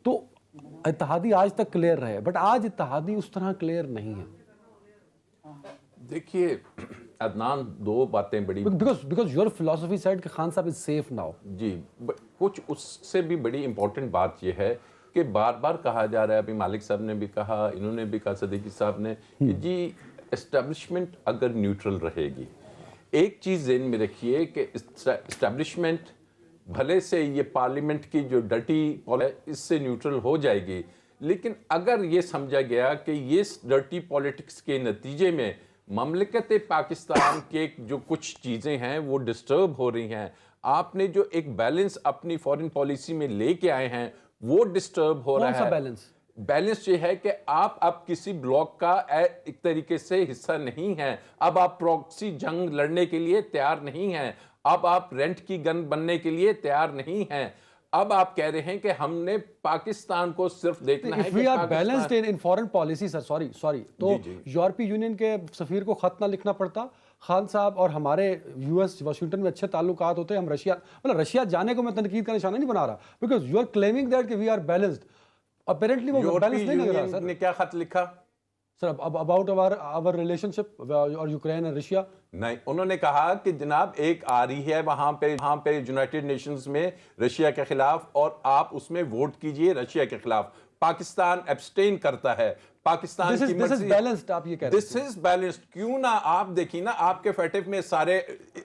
तो इत्तेहादी आज तक क्लियर रहे, बट आज इत्तेहादी उस तरह क्लियर नहीं है। देखिए अदनान, दो बातें बड़ी, बिकॉज योर फिलॉसफी सेड कि खान साहब इज सेफ नाउ। जी, कुछ उससे भी बड़ी इंपॉर्टेंट बात यह है कि बार बार कहा जा रहा है, अभी मालिक साहब ने भी कहा, इन्होंने भी कहा, सदीकी साहब ने, कि जी एस्टेब्लिशमेंट अगर न्यूट्रल रहेगी, एक चीज़ ज़हन में रखिए कि एस्टेब्लिशमेंट भले से ये पार्लियामेंट की जो डर्टी इससे न्यूट्रल हो जाएगी, लेकिन अगर ये समझा गया कि ये डर्टी पॉलिटिक्स के नतीजे में ममलिकत पाकिस्तान के जो कुछ चीज़ें हैं वो डिस्टर्ब हो रही हैं, आपने जो एक बैलेंस अपनी फॉरेन पॉलिसी में लेके आए हैं वो डिस्टर्ब हो रहा है। बैलेंस ये है कि आप अब किसी ब्लॉक का एक तरीके से हिस्सा नहीं हैं, अब आप प्रॉक्सी जंग लड़ने के लिए तैयार नहीं हैं, अब आप रेंट की गन बनने के लिए तैयार नहीं हैं, अब आप कह रहे हैं कि हमने पाकिस्तान को सिर्फ देखना है। We are balanced in foreign policy sir, sorry तो यूरोपीय यूनियन के सफीर को खत ना लिखना पड़ता, खान साहब और हमारे यूएस वाशिंगटन में अच्छे ताल्लुकात होते हैं। हम रशिया, मतलब रशिया जाने को मैं तनकीद का निशाना नहीं बना रहा, because you are claiming that कि वी आर बैलेंस्ड। अपैरेंटली वो बैलेंस नहीं लग रहा सर। ने क्या खत लिखा सर अबाउट आवर रिलेशनशिप और यूक्रेन और रशिया? नहीं, उन्होंने कहा कि जनाब एक आ रही है वहां पे यूनाइटेड नेशंस में रशिया के खिलाफ और आप उसमें वोट कीजिए रशिया के खिलाफ। पाकिस्तान एब्सटेन करता है, पाकिस्तान दिस की इज मर्जी। बैलेंस्ड, आप ये कह रहे दिस इज बैलेंस्ड। क्यों ना आप देखिए ना, आपके फैटिफ में सारे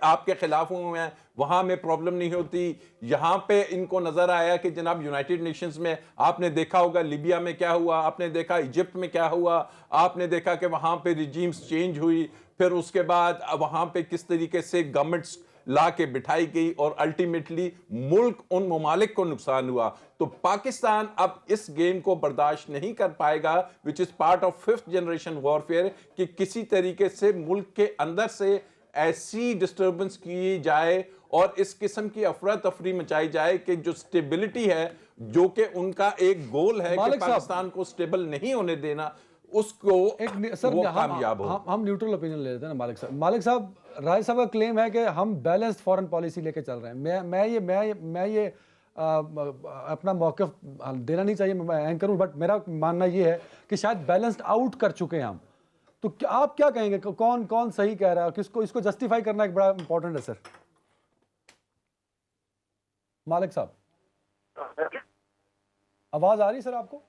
आपके खिलाफ हुए हैं, वहां में प्रॉब्लम नहीं होती। यहां पे इनको नजर आया कि जनाब यूनाइटेड नेशंस में आपने देखा होगा लिबिया में क्या हुआ, आपने देखा इजिप्ट में क्या हुआ, आपने देखा कि वहां पे रिजीम्स चेंज हुई, फिर उसके बाद वहां पे किस तरीके से गवर्नमेंट्स ला के बिठाई गई और अल्टीमेटली मुल्क उन ममालिक को नुकसान हुआ। तो पाकिस्तान अब इस गेम को बर्दाश्त नहीं कर पाएगा, which is part of 5th generation warfare, कि किसी तरीके से मुल्क के अंदर से ऐसी डिस्टर्बेंस की जाए और इस किस्म की अफरा तफरी मचाई जाए कि जो स्टेबिलिटी है, जो कि उनका एक गोल है कि पाकिस्तान को स्टेबल नहीं होने देना, उसको सर वो कामयाब हो। हम न्यूट्रल ओपिनियन ले लेते हैं ना मालिक साहब। मालिक साहब, राय साहब का क्लेम है कि हम बैलेंस्ड फॉरेन पॉलिसी लेके चल रहे हैं। मैं ये अपना मौक़िफ़ देना नहीं चाहिए, मैं एंकर हूं, बट मेरा मानना ये है कि शायद बैलेंस्ड आउट कर चुके हैं हम। तो आप क्या कहेंगे, कौन कौन सही कह रहा है, किसको इसको जस्टिफाई करना एक बड़ा इंपॉर्टेंट है सर। मालिक साहब, आवाज आ रही है सर आपको,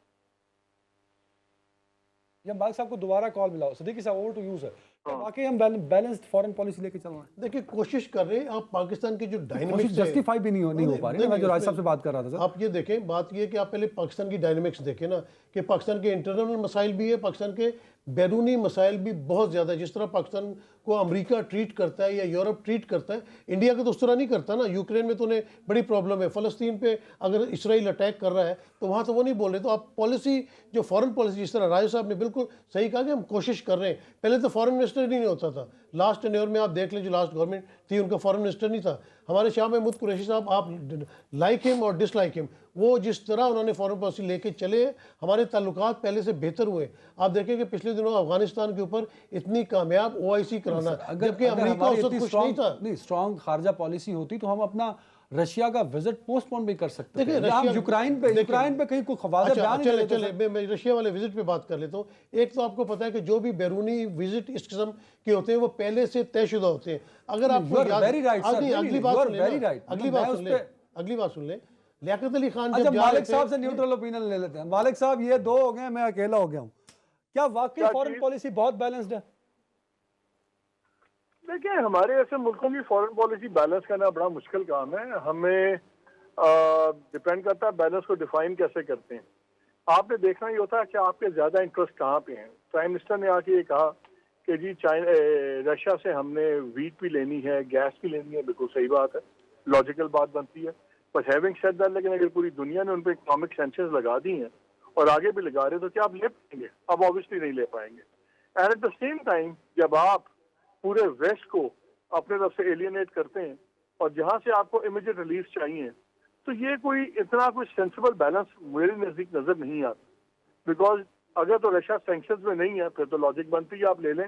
या मालिक साहब को दोबारा कॉल मिलाओ। सिद्दीकी साहब, ओवर टू यू सर। वाकई हम बैलेंस्ड फॉरेन पॉलिसी लेके चल रहे हैं? देखिए, कोशिश कर रहे हैं आप पाकिस्तान की जो डायनेमिक्स जस्टिफाई भी नहीं हो पा रही। मैं जो राय साहब से बात कर रहा था सर, आप ये देखें, बात ये कि आप पहले पाकिस्तान की डायनेमिक्स देखें ना, कि पाकिस्तान के इंटरनल मसाइल भी है, पाकिस्तान के बैरूनी मसाइल भी बहुत ज़्यादा है। जिस तरह पाकिस्तान को अमेरिका ट्रीट करता है या यूरोप ट्रीट करता है, इंडिया का तो उस तरह नहीं करता ना। यूक्रेन में तो उन्हें बड़ी प्रॉब्लम है, फ़लस्तीन पे अगर इसराइल अटैक कर रहा है तो वहाँ तो वो नहीं बोल रहे। तो आप पॉलिसी, जो फॉरेन पॉलिसी, जिस तरह राय साहब ने बिल्कुल सही कहा कि हम कोशिश कर रहे हैं। पहले तो फॉरेन मिनिस्टर नहीं होता था, लास्ट टेन्योर में आप देख लें, जो लास्ट गवर्नमेंट थी उनका फॉरेन मिनिस्टर नहीं था। हमारे शाह महमूद कुरैशी साहब, आप लाइक हिम और डिसलाइक हिम, वो जिस तरह उन्होंने फॉरेन पॉलिसी लेके चले, हमारे ताल्लुकात पहले से बेहतर हुए। आप देखें कि पिछले दिनों अफगानिस्तान के ऊपर इतनी कामयाब OIC कराना, जबकि अमेरिका उससे खुश नहीं था। नहीं, स्ट्रॉन्ग खारजा पॉलिसी होती तो हम अपना रशिया का विजिट पोस्टपोन भी कर सकते थे। हम यूक्रेन पे कहीं कोई खवाजा बयान नहीं देते। चले मैं रशिया वाले विजिट पे बात कर लेता हूँ। एक तो आपको पता है कि जो भी बैरूनी विजिट इस किस्म के होते हैं वो पहले से तयशुदा होते हैं। अगर आपको अगली बात सुन लें, लियाकत अली खान जब मालिक साहब से न्यूट्रल ओपिनियन ले लेते हैं। मालिक साहब, ये दो हो गए, मैं अकेला हो गया हूँ। क्या वाकई फॉरेन पॉलिसी बहुत बैलेंस्ड है? देखिए, हमारे ऐसे मुल्कों की फॉरेन पॉलिसी बैलेंस करना बड़ा मुश्किल काम है। हमें डिपेंड करता है बैलेंस को डिफाइन कैसे करते हैं। आपने देखना ही होता है कि आपके ज्यादा इंटरेस्ट कहाँ पे हैं। प्राइम मिनिस्टर ने आके ये कहा कि जी रशिया से हमने वीट भी लेनी है, गैस भी लेनी है। बिल्कुल सही बात है, लॉजिकल बात बनती है। बट हैविंग सेड दैट, लेकिन अगर पूरी दुनिया ने उन पर इकोनॉमिक सैंक्शंस लगा दी हैं और आगे भी लगा रहे, तो क्या आप ले पाएंगे? अब ऑब्वियसली नहीं ले पाएंगे। And at the same time, जब आप पूरे वेस्ट को अपने तरफ से एलियनेट करते हैं और जहां से आपको इमीडिएट रिलीफ चाहिए, तो ये कोई इतना कोई सेंसिबल बैलेंस मेरे नजदीक नजर नहीं आता। बिकॉज अगर तो रशिया सैंक्शंस में नहीं है, फिर तो लॉजिक बनती है आप ले लें,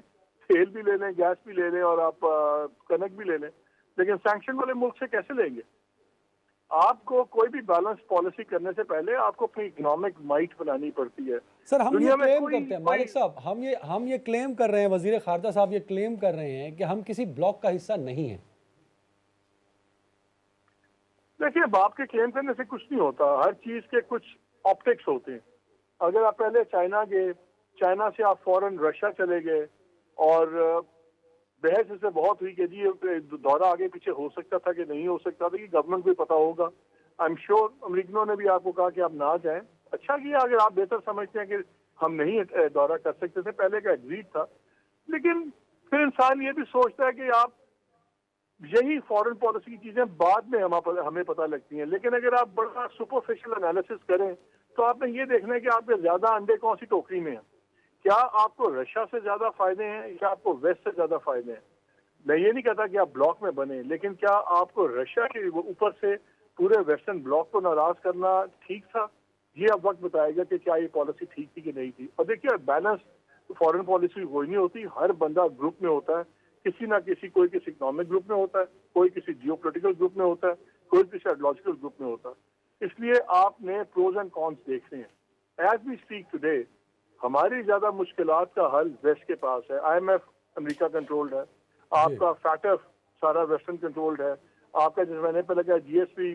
तेल भी ले लें, गैस भी ले लें और आप कनक भी ले लें। लेकिन सैंक्शन वाले मुल्क से कैसे लेंगे? आपको कोई भी बैलेंस पॉलिसी करने से पहले आपको अपनी इकोनॉमिक माइट बनानी पड़ती है। सर, हम ये क्लेम करते हैं मालिक साहब, हम ये क्लेम कर रहे हैं, वजीर खारजा साहब ये क्लेम कर रहे हैं कि हम किसी ब्लॉक का हिस्सा नहीं है। देखिए, बाप के क्लेम करने से कुछ नहीं होता। हर चीज के कुछ ऑप्टिक्स होते हैं। अगर आप पहले चाइना गए, चाइना से आप फौरन रशिया चले गए और बहस इससे बहुत हुई कि जी दौरा आगे पीछे हो सकता था कि नहीं हो सकता था, कि गवर्नमेंट को पता होगा। आई एम श्योर अमरीकनों ने भी आपको कहा कि आप ना जाएं। अच्छा किया, अगर आप बेहतर समझते हैं कि हम नहीं दौरा कर सकते थे, पहले का एग्रीड था। लेकिन फिर इंसान ये भी सोचता है कि आप यही फॉरेन पॉलिसी की चीजें बाद में हमें पता लगती हैं। लेकिन अगर आप बड़ा सुपरफिशियल एनालिसिस करें तो आपने ये देखना है कि आपके ज्यादा अंडे कौन सी टोकरी में हैं। क्या आपको रशिया से ज्यादा फायदे हैं या आपको वेस्ट से ज्यादा फायदे हैं? मैं ये नहीं कहता कि आप ब्लॉक में बने, लेकिन क्या आपको रशिया के ऊपर से पूरे वेस्टर्न ब्लॉक को नाराज करना ठीक था? ये अब वक्त बताएगा कि क्या ये पॉलिसी ठीक थी कि नहीं थी। और देखिए, बैलेंस फॉरेन पॉलिसी कोई नहीं होती। हर बंदा ग्रुप में होता है, किसी ना किसी, कोई किसी इकोनॉमिक ग्रुप में होता है, कोई किसी जियोपॉलिटिकल ग्रुप में होता है, कोई किसी आइडियोलॉजिकल ग्रुप में होता है। इसलिए आपने प्रोज एंड कॉन्स देखने हैं। एज वी स्पीक टुडे, हमारी ज्यादा मुश्किलात का हल वेस्ट के पास है। IMF अमेरिका कंट्रोल्ड है, आपका फैटफ सारा वेस्टर्न कंट्रोल्ड है, आपका जैसे मैंने पहले कहा GSP+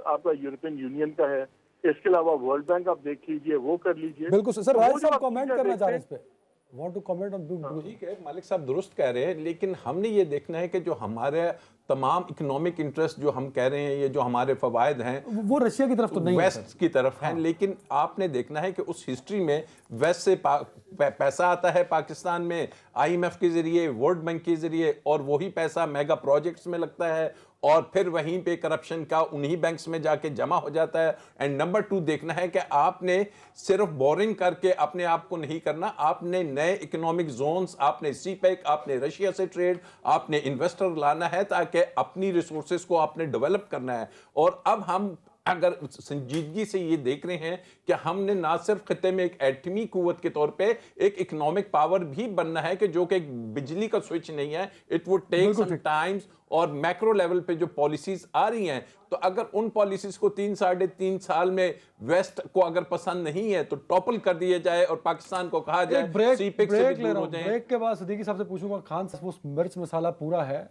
आपका यूरोपियन यूनियन का है, इसके अलावा वर्ल्ड बैंक आप देख लीजिए, वो कर लीजिए। बिल्कुल सर। तो राज वो जो साहब आप कमेंट चीजें करना चाह रहे हैं देखते इस पे, वांट टू कमेंट ऑन। ठीक है, मालिक साहब दुरुस्त कह रहे हैं, लेकिन हमने ये देखना है कि जो हमारे तमाम इकोनॉमिक इंटरेस्ट जो हम कह रहे हैं, ये जो हमारे फवायद हैं वो रशिया की तरफ तो नहीं है सर। वेस्ट की तरफ हैं, लेकिन आपने देखना है कि उस हिस्ट्री में वेस्ट से पैसा आता है पाकिस्तान में आईएमएफ के जरिए, वर्ल्ड बैंक के जरिए, और वही पैसा मेगा प्रोजेक्ट्स में लगता है और फिर वहीं पे करप्शन का उन्हीं बैंक्स में जाके जमा हो जाता है। एंड नंबर 2 देखना है कि आपने सिर्फ बोरिंग करके अपने आप को नहीं करना, आपने नए इकोनॉमिक जोन्स, आपने सीपेक, आपने रशिया से ट्रेड, आपने इन्वेस्टर लाना है ताकि अपनी रिसोर्सेज को आपने डेवलप करना है। और अब हम अगर संजीदगी से ये देख रहे हैं कि हमने ना सिर्फ खिते में एक एटमी कुव्वत के तौर पे एक इकोनॉमिक पावर भी बनना है कि जो कि एक बिजली का स्विच नहीं है, it would take some times. और मैक्रो लेवल पे जो पॉलिसीज आ रही हैं, तो अगर उन पॉलिसीज को 3-3.5 साल में वेस्ट को अगर पसंद नहीं है तो टॉपल कर दिया जाए और पाकिस्तान को कहा जाए ब्रेक सीपेक से भी ले दूर रहा हो हूं। जाए। ब्रेक के बाद सिद्दीकी साहब से पूछूंगा, खान साहब उस मिर्च मसाला पूरा है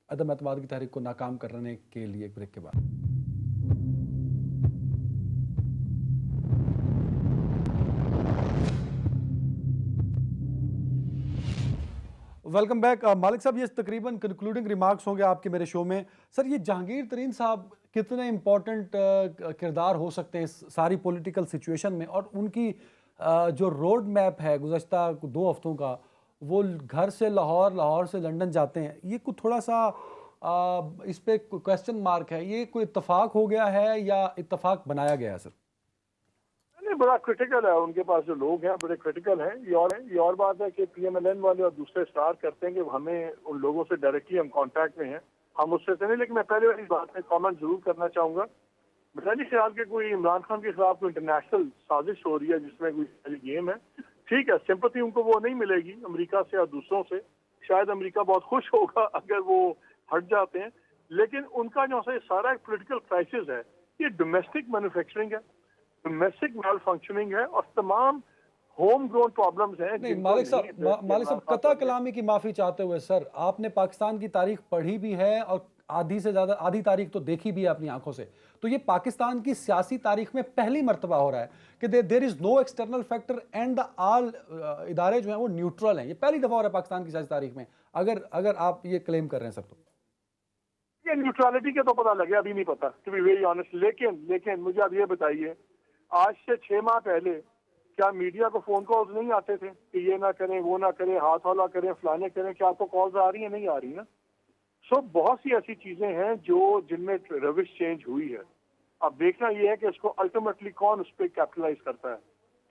अदम एतमाद की तहरीक को नाकाम करने के लिए? एक ब्रेक के बाद वेलकम बैक। मालिक साहब, ये तकरीबन कंक्लूडिंग रिमार्क्स होंगे आपके मेरे शो में। सर, ये जहांगीर तरीन साहब कितने इंपॉर्टेंट किरदार हो सकते हैं इस सारी पॉलिटिकल सिचुएशन में, और उनकी जो रोड मैप है गुज़श्ता 2 हफ्तों का, वो घर से लाहौर, लाहौर से लंदन जाते हैं, ये कुछ थोड़ा सा इस पे क्वेश्चन मार्क है। ये कोई इत्तेफाक हो गया है या इत्तेफाक बनाया गया है सर? नहीं, बड़ा क्रिटिकल है, उनके पास जो लोग हैं बड़े क्रिटिकल हैं। ये और बात है कि पीएमएलएन वाले और दूसरे स्टार करते हैं कि हमें उन लोगों से डायरेक्टली हम कांटेक्ट में हैं, हम उससे नहीं। लेकिन मैं पहले वाली बात में कमेंट जरूर करना चाहूंगा। मेरा नहीं ख्याल कि कोई इमरान खान के खिलाफ कोई इंटरनेशनल साजिश हो रही है जिसमें कोई गेम है। ठीक है, सिंपैथी उनको वो नहीं मिलेगी अमेरिका से या दूसरों से, शायद अमेरिका बहुत खुश होगा अगर वो हट जाते हैं। लेकिन उनका जो है सारा एक पोलिटिकल क्राइसिस है, ये डोमेस्टिक मैन्युफैक्चरिंग है, डोमेस्टिक मेल फंक्शनिंग है और तमाम होम ग्रोन प्रॉब्लम्स हैं। नहीं मालिक साहब कता कलामी की माफी चाहते हुए, सर आपने पाकिस्तान की तारीख पढ़ी भी है और आधी तारीख तो देखी भी है अपनी आंखों से, तो ये पाकिस्तान की सियासी तारीख में पहली मर्तबा हो रहा है कि there is no external factor and the all इदारे जो हैं वो न्यूट्रल हैं। ये पहली दफा हो रहा है पाकिस्तान की सियासी तारीख में, अगर आप ये क्लेम कर रहे हैं सर। तो ये न्यूट्रलिटी के तो पता लगे, अभी नहीं पता टू बी वेरी ऑनेस्ट। लेकिन मुझे अब ये बताइए, आज से 6 माह पहले क्या मीडिया को फोन कॉल्स नहीं आते थे कि ये ना करें, वो ना करें, हाथ हौला करें, फलाने करें? क्या आपको कॉल्स आ रही है? नहीं आ रही ना। सो बहुत सी ऐसी चीजें हैं जिनमें रविश चेंज हुई है। अब देखना ये है कि इसको अल्टीमेटली कौन उस पर कैपिटलाइज करता है।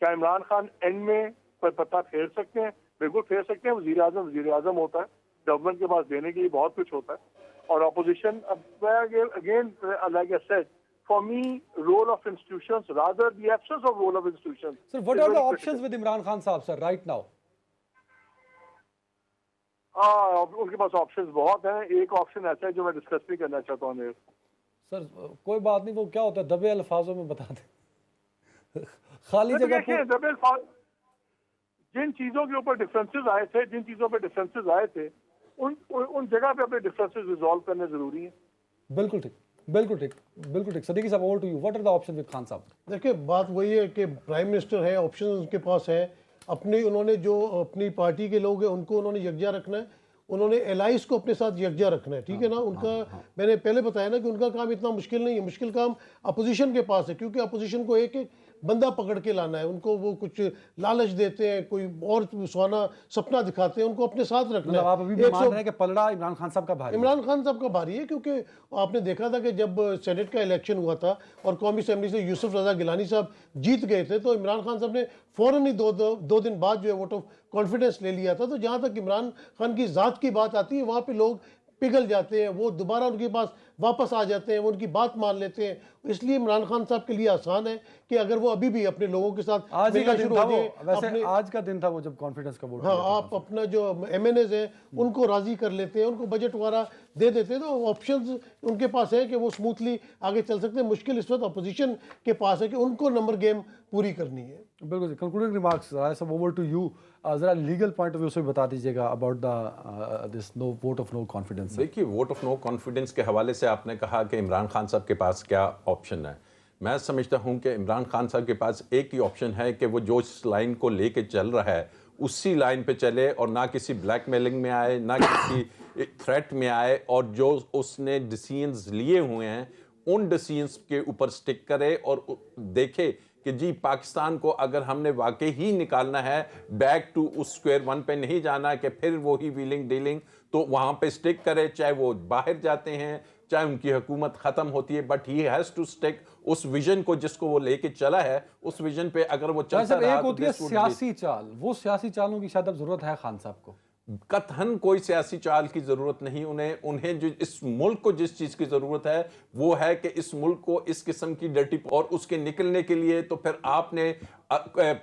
क्या इमरान खान एंड में पर पत्ता फेर सकते हैं? बिल्कुल फेर सकते हैं। वजीर आजम होता है, गवर्नमेंट के पास देने के लिए बहुत कुछ होता है, और opposition again like I said, for me, role of institutions, rather the absence of role of institutions. Sir, what are the options with Imran Khan साहब, sir, right now? उनके पास ऑप्शंस बहुत हैं। एक ऑप्शन ऐसा है जो मैं डिस्कस नहीं करना चाहता हूँ सर। कोई बात नहीं, वो क्या होता है दबे अल्फाजों में बता दें। खाली जगह पर दबे अल्फाज, जिन चीजों के ऊपर डिफरेंसेस आए थे, उन जगह पे अपने डिफरेंसेस रिजॉल्व करने जरूरी है। बिल्कुल ठीक। सदीकी साहब, over to you. What are the option with Khan साहब? देखिए, बात वही है कि प्राइम मिनिस्टर है, ऑप्शन उनके पास है। उन्होंने जो अपनी पार्टी के लोग हैं उनको उन्होंने यकजा रखना है, उन्होंने एलाइस को अपने साथ यकजा रखना है, ठीक है ना। उनका मैंने पहले बताया ना कि उनका काम इतना मुश्किल नहीं है, मुश्किल काम अपोजिशन के पास है, क्योंकि अपोजिशन को एक बंदा पकड़ के लाना है। उनको वो कुछ लालच देते हैं, कोई और सुहाना सपना दिखाते हैं, उनको अपने साथ रखना है। आप अभी भी मान रहे हैं कि पलड़ा इमरान खान साहब का भारी है? क्योंकि आपने देखा था कि जब सेनेट का इलेक्शन हुआ था और कौमी असेंबली से यूसुफ रजा गिलानी साहब जीत गए थे, तो इमरान खान साहब ने फौरन ही दो दिन बाद जो है वोट ऑफ कॉन्फिडेंस ले लिया था। तो जहाँ तक इमरान खान की ज़ात की बात आती है, वहाँ पे लोग पिघल जाते हैं, वो दोबारा उनके पास वापस आ जाते हैं, वो उनकी बात मान लेते हैं। इसलिए इमरान खान साहब के लिए आसान है कि अगर वो अभी भी अपने लोगों के साथ आज का दिन था वैसे आज का दिन था वो जब कॉन्फिडेंस का वोट। हाँ, आप अपना जो एमएनएज हैं उनको राजी कर लेते हैं, उनको बजट वगैरह दे देते हैं, तो ऑप्शंस उनके पास है कि वो स्मूथली आगे चल सकते हैं। मुश्किल इस वक्त अपोजिशन के पास है कि उनको नंबर गेम पूरी करनी है। बिल्कुल। Concluding remarks, over to you. जरा लीगल पॉइंट ऑफ व्यू से बता दीजिएगा about this no vote of no confidence. देखिए, वोट ऑफ नो कॉन्फिडेंस के हवाले से आपने कहा कि इमरान खान साहब के पास क्या ऑप्शन है। मैं समझता हूं कि इमरान खान साहब के पास एक ही ऑप्शन है कि वो जो इस लाइन को लेके चल रहा है उसी लाइन पे चले और ना किसी ब्लैकमेलिंग में आए, ना किसी थ्रेट में आए, और जो उसने डिसीजंस लिए हुए हैं उन डिसीजंस के ऊपर स्टिक करे और देखे कि जी पाकिस्तान को अगर हमने वाकई ही निकालना है, बैक टू उस स्क्वायर वन पे नहीं जाना कि फिर वो ही व्हीलिंग डीलिंग, तो वहां पे स्टिक करे, चाहे वो बाहर जाते हैं, चाहे उनकी हुकूमत खत्म होती है, but he has to stick उस विजन को जिसको वो लेके चला है, उस विजन पे अगर वो चलता रहा। एक होती है सियासी चाल, वो सियासी चालों की शायद अब जरूरत है खान साहब को। कतहन कोई सियासी चाल की जरूरत नहीं उन्हें जो इस मुल्क को जिस चीज की जरूरत है वो है कि इस मुल्क को इस किस्म की डर्टी, और उसके निकलने के लिए तो फिर आपने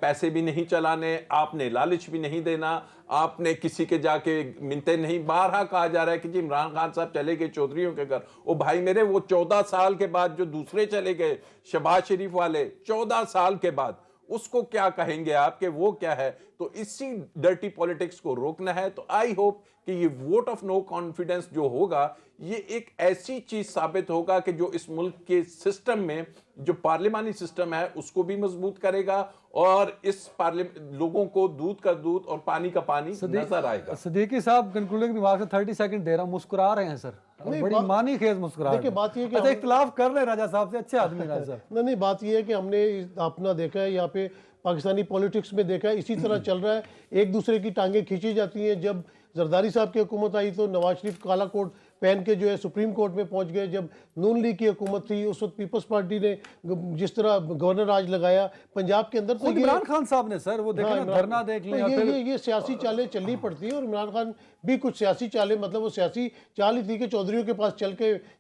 पैसे भी नहीं चलाने, आपने लालच भी नहीं देना, आपने किसी के जाके मिनते नहीं। बारहा कहा जा रहा है कि जी इमरान खान साहब चले गए चौधरियों के घर, ओ भाई मेरे, वो 14 साल के बाद जो दूसरे चले गए शहबाज शरीफ वाले, 14 साल के बाद, उसको क्या कहेंगे आप कि वो क्या है? तो इसी डर्टी पॉलिटिक्स को रोकना है। तो आई होप कि ये वोट ऑफ नो कॉन्फिडेंस जो होगा ये एक ऐसी चीज साबित होगा कि जो इस मुल्क के सिस्टम में जो पार्लिमानी सिस्टम है उसको भी मजबूत करेगा और इस लोगों को दूध का दूध और पानी का पानी नजर आएगा। सदीकी साहब कंक्लूडिंग रिमार्क से 30 सेकंड दे रहा हूं, मुस्कुरा रहे हैं सर, बड़ी मानी खेज मुस्कुरा रहे हैं। बात ये कि अच्छा इख्तिलाफ कर रहे हैं राजा साहब से, अच्छे आदमी राजा साहब। नहीं, बात ये है कि हमने अपना देखा है यहाँ पे पाकिस्तानी पॉलिटिक्स में देखा है, इसी तरह चल रहा है, एक दूसरे की टांगें खींची जाती हैं। जब जरदारी साहब की हुकूमत आई तो नवाज शरीफ काला कोट पहन के जो है सुप्रीम कोर्ट में पहुंच गए। जब नून लीग की हुकूमत थी उस वक्त पीपल्स पार्टी ने जिस तरह गवर्नर राज लगाया पंजाब के अंदर, तो इमरान खान साहब ने सर वो देखे ना, धरना देख लिया। तो ये सियासी चालें चलनी पड़ती हैं और इमरान खान भी कुछ सियासी चालें, मतलब वो सियासी चाल ही थी कि चौधरियों के पास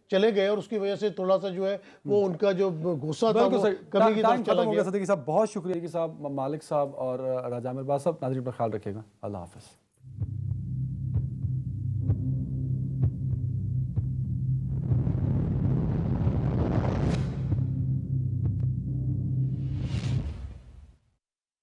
चले गए और उसकी वजह से थोड़ा सा जो है वो उनका जो गुस्सा था वो कमी की तरफ चला गया। साहब बहुत शुक्रिया कि साहब, मालिक साहब और राजा आमिर बास साहब। नाज़रीन पर ख्याल रखिएगा। अल्लाह हाफ़िज़।